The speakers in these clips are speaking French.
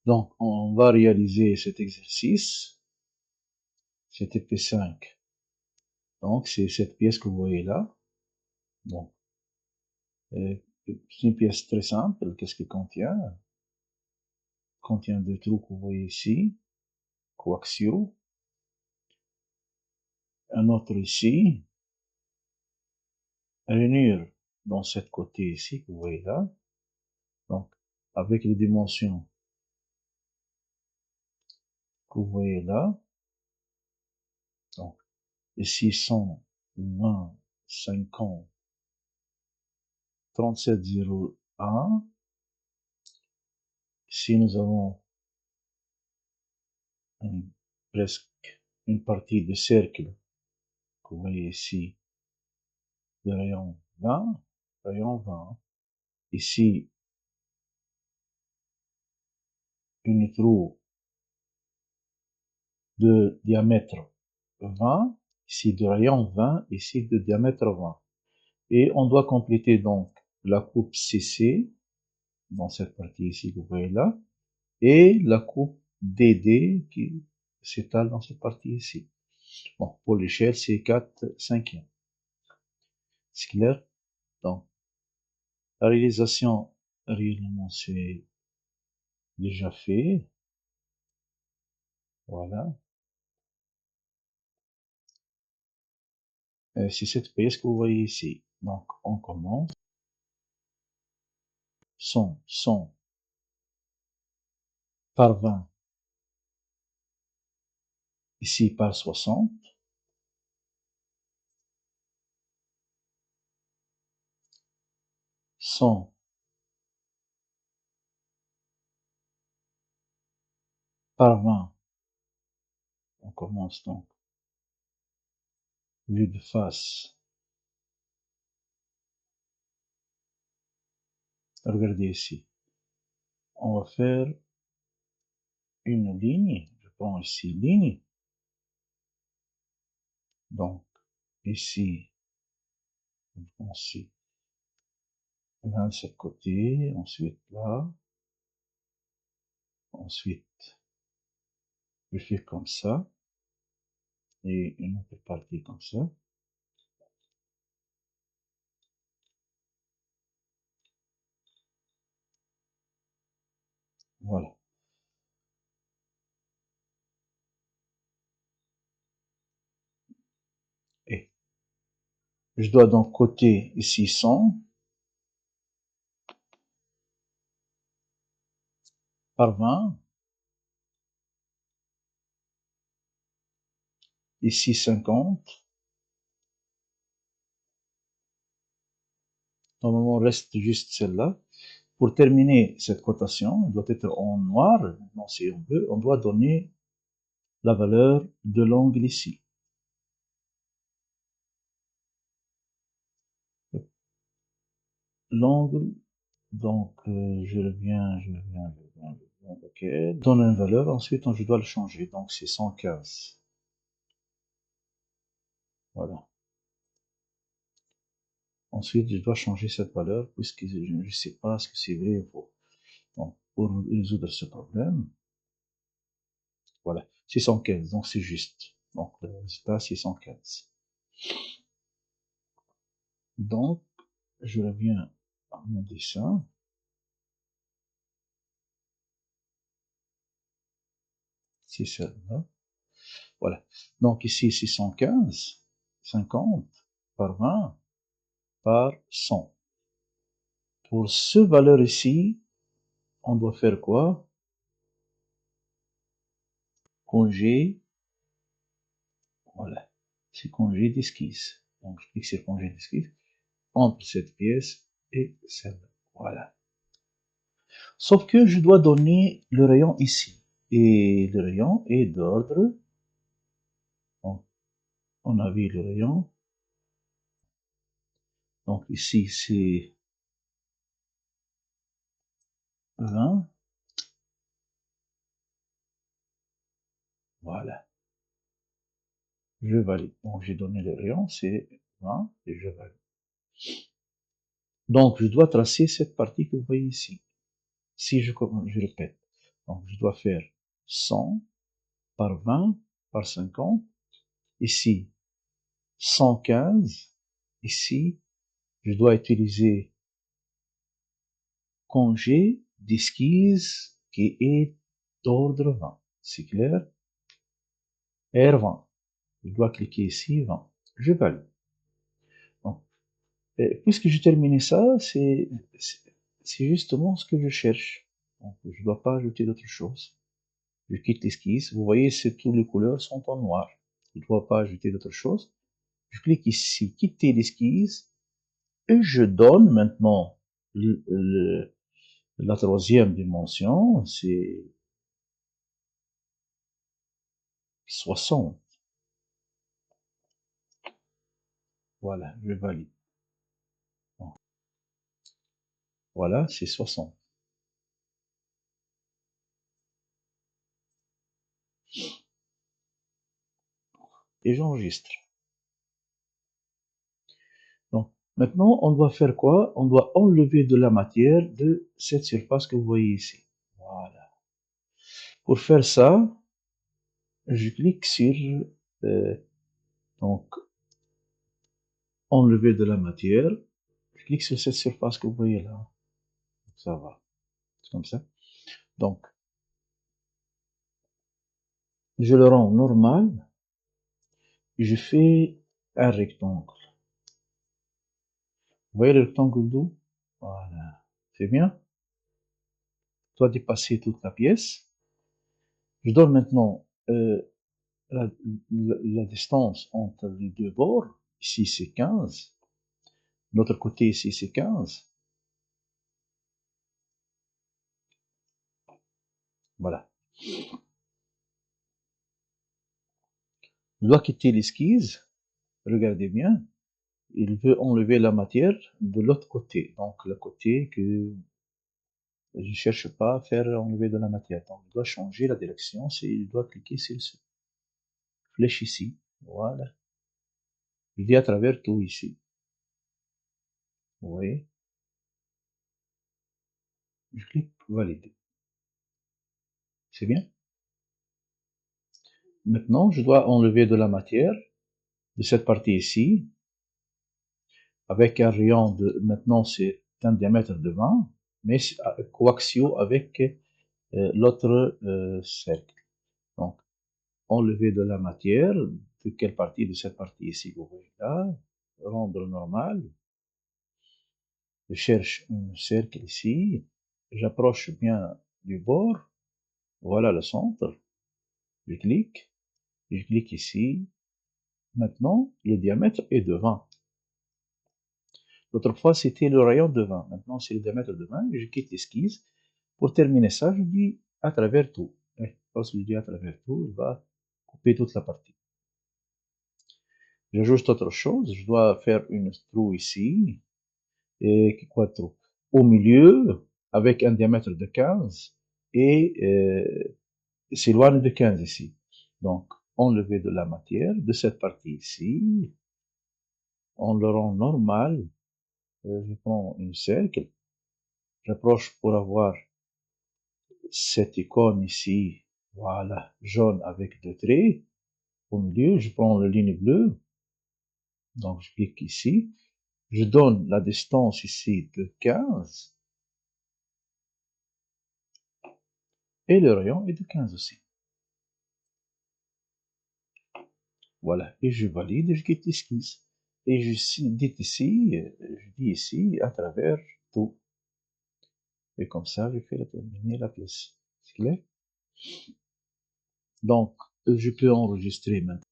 Donc, on va réaliser cet exercice. C'était P5. Donc, c'est cette pièce que vous voyez là. Bon. C'est une pièce très simple. Qu'est-ce qu'elle contient? Elle contient deux trous que vous voyez ici, coaxiaux. Un autre ici. Rainure dans cette côté ici que vous voyez là. Donc, avec les dimensions que vous voyez là. Donc, ici 120, 50, 37,01. Ici, nous avons presque une partie de cercle que vous voyez ici, de rayon 20, rayon 20. Ici, une trou de diamètre 20, ici de rayon 20, ici de diamètre 20. Et on doit compléter donc la coupe CC, dans cette partie ici que vous voyez là, et la coupe DD qui s'étale dans cette partie ici. Bon, pour l'échelle, c'est 4 cinquièmes. C'est clair? Donc, la réalisation, réellement, c'est déjà fait. Voilà. C'est cette pièce que vous voyez ici. Donc, on commence. 100 par 20. Ici, par 60. 100 par 20. On commence donc. Vue de face. Regardez ici. On va faire une ligne. Je prends ici ligne. Donc, ici, ensuite, 27 côtés, ensuite là, ensuite, je fais comme ça, et une autre partie comme ça. Voilà. Et je dois donc coter ici 100 par 20. Ici 50. Normalement, il reste juste celle-là. Pour terminer cette cotation, elle doit être en noir. Non, si on veut, on doit donner la valeur de l'angle ici. L'angle, donc, je reviens, ok. Donne une valeur, ensuite, je dois le changer. Donc, c'est 115. Voilà. Ensuite, je dois changer cette valeur puisque je ne sais pas ce que c'est vrai ou faux. Donc, pour résoudre ce problème, voilà, 615, donc c'est juste. Donc, le résultat, 615. Donc, je reviens à mon dessin. C'est celle-là. Voilà. Donc, ici, 615, 50 par 20 par 100. Pour ce valeur ici, on doit faire quoi? Congé. Voilà. C'est congé d'esquisse. Donc, je clique sur congé d'esquisse entre cette pièce et celle-là. Voilà. Sauf que je dois donner le rayon ici. Et le rayon est d'ordre. On a vu le rayon. Donc ici, c'est 20. Voilà. Je valide. Donc j'ai donné le rayon, c'est 20 et je valide. Donc je dois tracer cette partie que vous voyez ici. Si je répète. Donc, je dois faire 100 par 20 par 50. Ici, 115. Ici, je dois utiliser congé d'esquisse qui est d'ordre 20. C'est clair? R20. Je dois cliquer ici, 20. Je valide. Donc, puisque j'ai terminé ça, c'est justement ce que je cherche. Donc, je ne dois pas ajouter d'autre chose. Je quitte l'esquisse. Vous voyez, toutes les couleurs sont en noir. Je ne dois pas ajouter d'autre chose. Je clique ici, quitter l'esquisse, et je donne maintenant la troisième dimension, c'est 60. Voilà, je valide. Voilà, c'est 60. Et j'enregistre. Donc, maintenant, on doit faire quoi? On doit enlever de la matière de cette surface que vous voyez ici. Voilà. Pour faire ça, je clique sur euh, donc enlever de la matière. Je clique sur cette surface que vous voyez là. Ça va. C'est comme ça. Donc, je le rends normal. Et je fais un rectangle. Vous voyez le rectangle d'eau? Voilà. C'est bien. Je dois dépasser toute la pièce. Je donne maintenant la distance entre les deux bords. Ici, c'est 15. De l'autre côté, ici, c'est 15. Voilà. Je dois quitter l'esquisse. Regardez bien. Il veut enlever la matière de l'autre côté. Donc, le côté que je cherche pas à faire enlever de la matière. Donc, il doit changer la direction. Il doit cliquer sur ce flèche ici. Voilà. Je dis à travers tout ici. Vous voyez? Je clique valider. C'est bien. Maintenant, je dois enlever de la matière de cette partie ici, avec un rayon de, maintenant c'est un diamètre de 20, mais coaxio avec l'autre cercle. Donc, enlever de la matière, de quelle partie? De cette partie ici, vous voyez là, rendre normal. Je cherche un cercle ici, j'approche bien du bord, voilà le centre, je clique ici. Maintenant, le diamètre est de 20. L'autre fois, c'était le rayon de 20. Maintenant, c'est le diamètre de 20. Je quitte l'esquisse. Pour terminer ça, je dis à travers tout. Et lorsque je dis à travers tout, il va couper toute la partie. J'ajoute autre chose. Je dois faire une trou ici. Et quoi de trou? Au milieu, avec un diamètre de 15. Et s'éloigne de 15 ici. Donc, enlever de la matière de cette partie ici. On le rend normal. Je prends une cercle. J'approche pour avoir cette icône ici, voilà, jaune avec deux traits. Au milieu, je prends la ligne bleue. Donc, je clique ici. Je donne la distance ici de 15. Et le rayon est de 15 aussi. Voilà. Et je valide et je quitte l'esquisse. Et je dis ici, à travers tout. Et comme ça, je fais terminer la pièce. C'est clair? Donc, je peux enregistrer maintenant.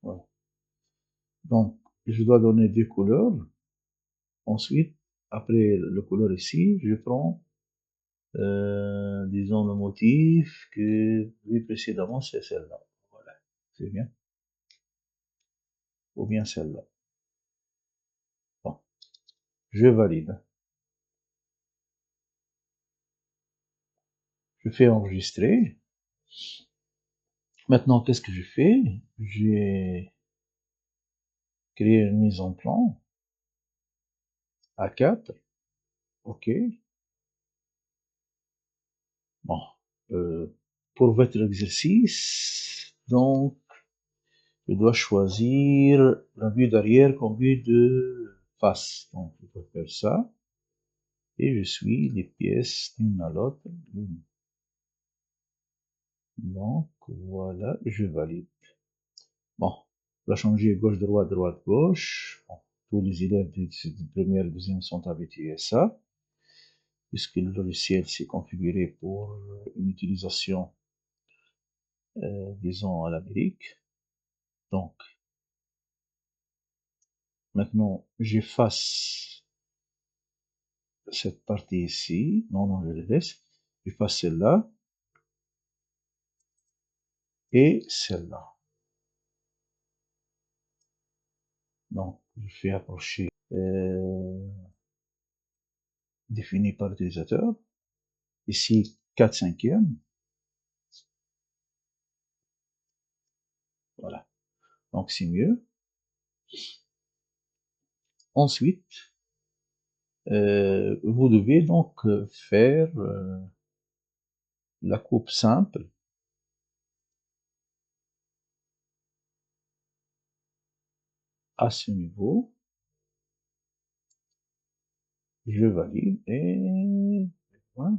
Voilà. Donc, je dois donner deux couleurs. Ensuite, après le couleur ici, je prends, disons, le motif que vu précédemment, c'est celle-là. Voilà, c'est bien. Ou bien celle-là. Bon, je valide. Je fais enregistrer. Maintenant, qu'est-ce que je fais? J'ai créé une mise en plan. A4, ok. Bon, pour votre exercice, donc, je dois choisir la vue d'arrière comme vue de face. Donc, je peux faire ça. Et je suis les pièces l'une à l'autre. Donc, voilà, je valide. Bon, on va changer gauche-droite, droite-gauche. Bon, tous les élèves de première et deuxième sont habitués à ça, puisque le logiciel s'est configuré pour une utilisation, disons, à l'Amérique. Donc, maintenant, j'efface cette partie ici. Non, je la laisse. J'efface celle-là et celle-là. Donc, je fais approcher défini par l'utilisateur. Ici, 4/5. Voilà. Donc, c'est mieux. Ensuite, vous devez donc faire la coupe simple à ce niveau. Je valide et voilà.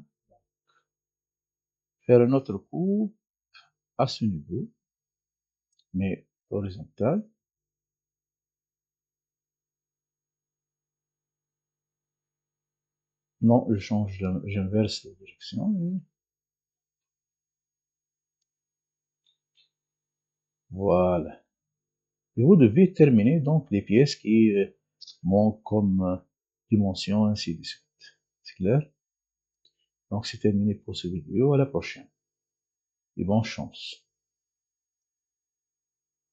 Faire une autre coupe à ce niveau, mais horizontale. Non, je change, j'inverse la direction. Voilà. Et vous devez terminer donc les pièces qui manquent comme dimension, ainsi de suite. C'est clair? Donc c'est terminé pour cette vidéo. À la prochaine. Et bonne chance.